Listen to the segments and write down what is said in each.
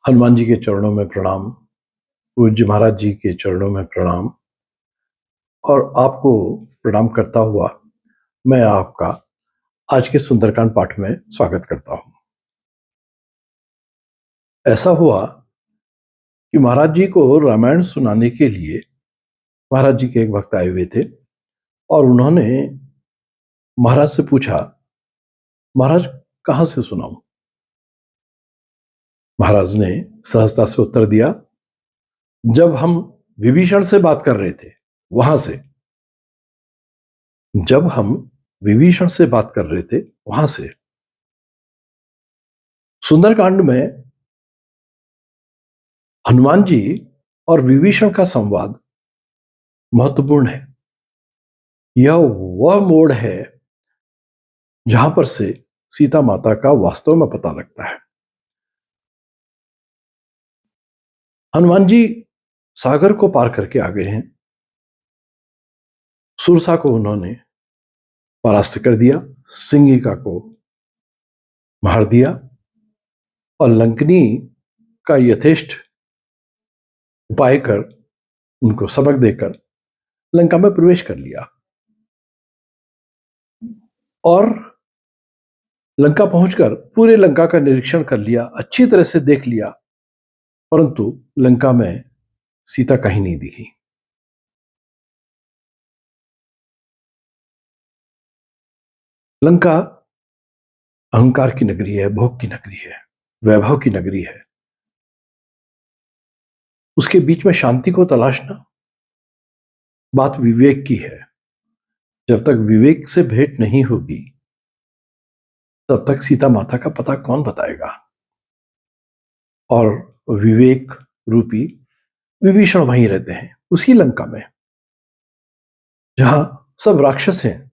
हनुमान जी के चरणों में प्रणाम। पूज्य महाराज जी के चरणों में प्रणाम। और आपको प्रणाम करता हुआ मैं आपका आज के सुंदरकांड पाठ में स्वागत करता हूं। ऐसा हुआ कि महाराज जी को रामायण सुनाने के लिए महाराज जी के एक भक्त आए हुए थे और उन्होंने महाराज से पूछा, महाराज कहां से सुनाऊं? महाराज ने सहजता से उत्तर दिया, जब हम विभीषण से बात कर रहे थे वहां से। जब हम विभीषण से बात कर रहे थे वहां से। सुंदरकांड में हनुमान जी और विभीषण का संवाद महत्वपूर्ण है। यह वह मोड़ है जहां पर से सीता माता का वास्तव में पता लगता है। हनुमान जी सागर को पार करके आ गए हैं। सुरसा को उन्होंने परास्त कर दिया, सिंगिका को मार दिया और लंकनी का यथेष्ट उपाय कर उनको सबक देकर लंका में प्रवेश कर लिया और लंका पहुंचकर पूरे लंका का निरीक्षण कर लिया, अच्छी तरह से देख लिया, परंतु लंका में सीता कहीं नहीं दिखी। लंका अहंकार की नगरी है, भोग की नगरी है, वैभव की नगरी है। उसके बीच में शांति को तलाशना बात विवेक की है। जब तक विवेक से भेंट नहीं होगी तब तक सीता माता का पता कौन बताएगा। और विवेक रूपी विभीषण वहीं रहते हैं, उसी लंका में जहां सब राक्षस हैं,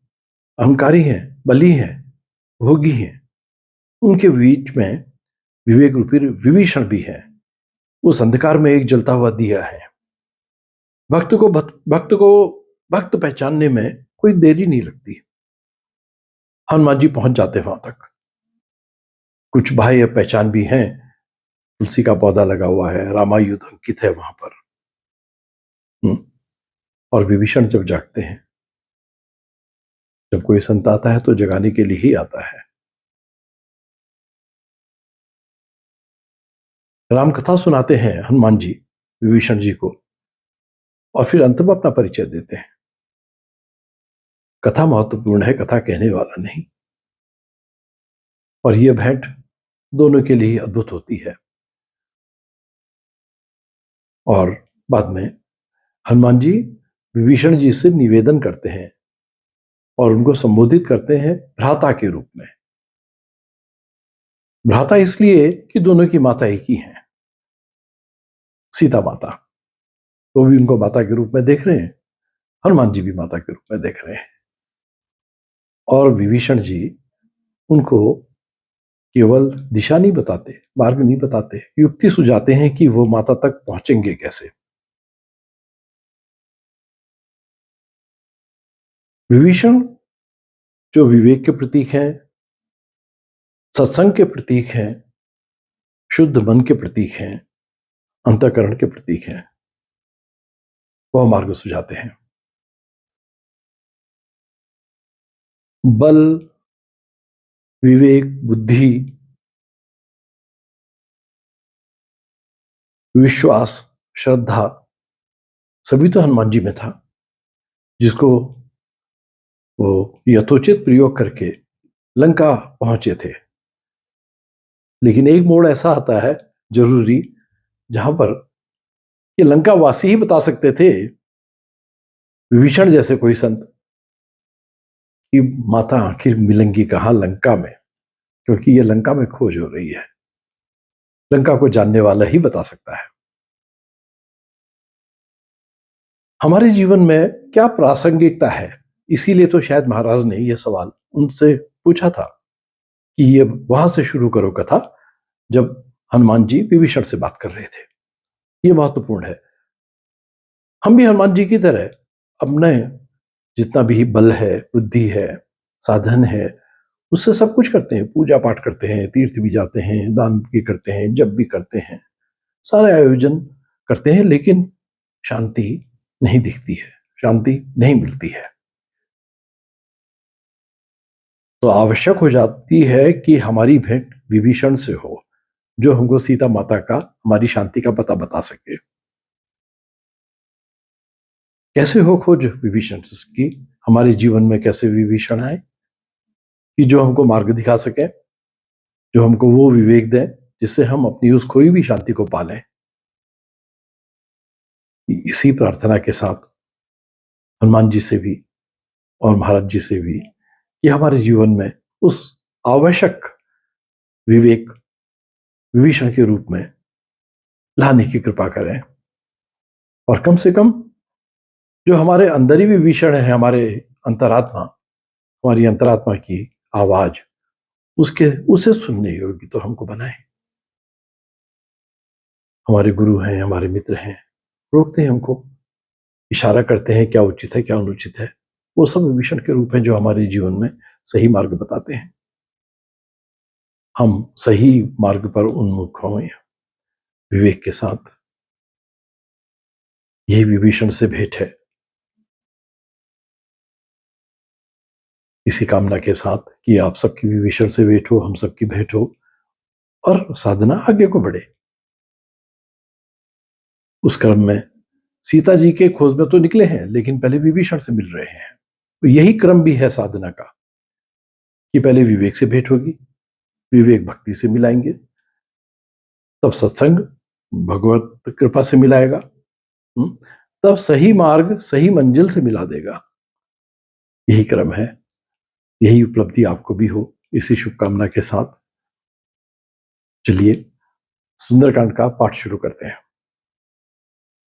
अहंकारी हैं, बली हैं, भोगी हैं। उनके बीच में विवेक रूपी विभीषण भी है। उस अंधकार में एक जलता हुआ दिया है। भक्त पहचानने में कोई देरी नहीं लगती। हनुमान जी पहुंच जाते हैं वहां तक। कुछ बाह्य पहचान भी हैं, तुलसी का पौधा लगा हुआ है, रामायुध अंकित है वहां पर। और विभीषण जब जागते हैं, जब कोई संत आता है तो जगाने के लिए ही आता है। राम कथा सुनाते हैं हनुमान जी विभीषण जी को और फिर अंत में अपना परिचय देते हैं। कथा महत्वपूर्ण है, कथा कहने वाला नहीं। और यह भेंट दोनों के लिए अद्भुत होती है। और बाद में हनुमान जी विभीषण जी से निवेदन करते हैं और उनको संबोधित करते हैं भ्राता के रूप में। भ्राता इसलिए कि दोनों की माता एक ही है, सीता माता। तो भी उनको माता के रूप में देख रहे हैं, हनुमान जी भी माता के रूप में देख रहे हैं। और विभीषण जी उनको केवल दिशा नहीं बताते, मार्ग नहीं बताते, युक्ति सुझाते हैं कि वो माता तक पहुंचेंगे कैसे। विभीषण जो विवेक के प्रतीक हैं, सत्संग के प्रतीक हैं, शुद्ध मन के प्रतीक हैं, अंतःकरण के प्रतीक हैं, वह मार्ग सुझाते हैं। बल, विवेक, बुद्धि, विश्वास, श्रद्धा सभी तो हनुमान जी में था, जिसको वो यथोचित प्रयोग करके लंका पहुंचे थे। लेकिन एक मोड़ ऐसा आता है जरूरी, जहां पर ये लंका वासी ही बता सकते थे, विभीषण जैसे कोई संत, कि माता आखिर मिलेंगी कहां लंका में, क्योंकि ये लंका में खोज हो रही है। लंका को जानने वाला ही बता सकता है। हमारे जीवन में क्या प्रासंगिकता है, इसीलिए तो शायद महाराज ने यह सवाल उनसे पूछा था कि ये वहां से शुरू करो कथा, जब हनुमान जी विभीषण से बात कर रहे थे। ये महत्वपूर्ण है। हम भी हनुमान जी की तरह अपने जितना भी बल है, बुद्धि है, साधन है, उससे सब कुछ करते हैं। पूजा पाठ करते हैं, तीर्थ भी जाते हैं, दान भी करते हैं, जप भी करते हैं, सारे आयोजन करते हैं, लेकिन शांति नहीं दिखती है, शांति नहीं मिलती है। तो आवश्यक हो जाती है कि हमारी भेंट विभीषण से हो, जो हमको सीता माता का, हमारी शांति का पता बता सके। कैसे हो खोज विभीषण की? हमारे जीवन में कैसे विभीषण आए कि जो हमको मार्ग दिखा सके, जो हमको वो विवेक दें जिससे हम अपनी उस खोई भी शांति को पालें। इसी प्रार्थना के साथ हनुमान जी से भी और महाराज जी से भी कि हमारे जीवन में उस आवश्यक विवेक विभीषण के रूप में लाने की कृपा करें, और कम से कम जो हमारे अंदर ही विभीषण है, हमारे अंतरात्मा, हमारी अंतरात्मा की आवाज, उसके उसे सुनने योग्य तो हमको बनाए। हमारे गुरु हैं, हमारे मित्र हैं, रोकते हैं हमको, इशारा करते हैं क्या उचित है क्या अनुचित है, वो सब विभीषण के रूप हैं जो हमारे जीवन में सही मार्ग बताते हैं। हम सही मार्ग पर उन्मुख हों विवेक के साथ। यही विभीषण से भेंट है। इसी कामना के साथ कि आप सबकी विभीषण से भेंट हो, हम सबकी भेंट हो और साधना आगे को बढ़े। उस क्रम में सीता जी के खोज में तो निकले हैं, लेकिन पहले विभीषण से मिल रहे हैं। तो यही क्रम भी है साधना का कि पहले विवेक से भेंट होगी, विवेक भक्ति से मिलाएंगे, तब सत्संग भगवत कृपा से मिलाएगा, तब सही मार्ग सही मंजिल से मिला देगा। यही क्रम है। यही उपलब्धि आपको भी हो, इसी शुभकामना के साथ चलिए सुंदरकांड का पाठ शुरू करते हैं।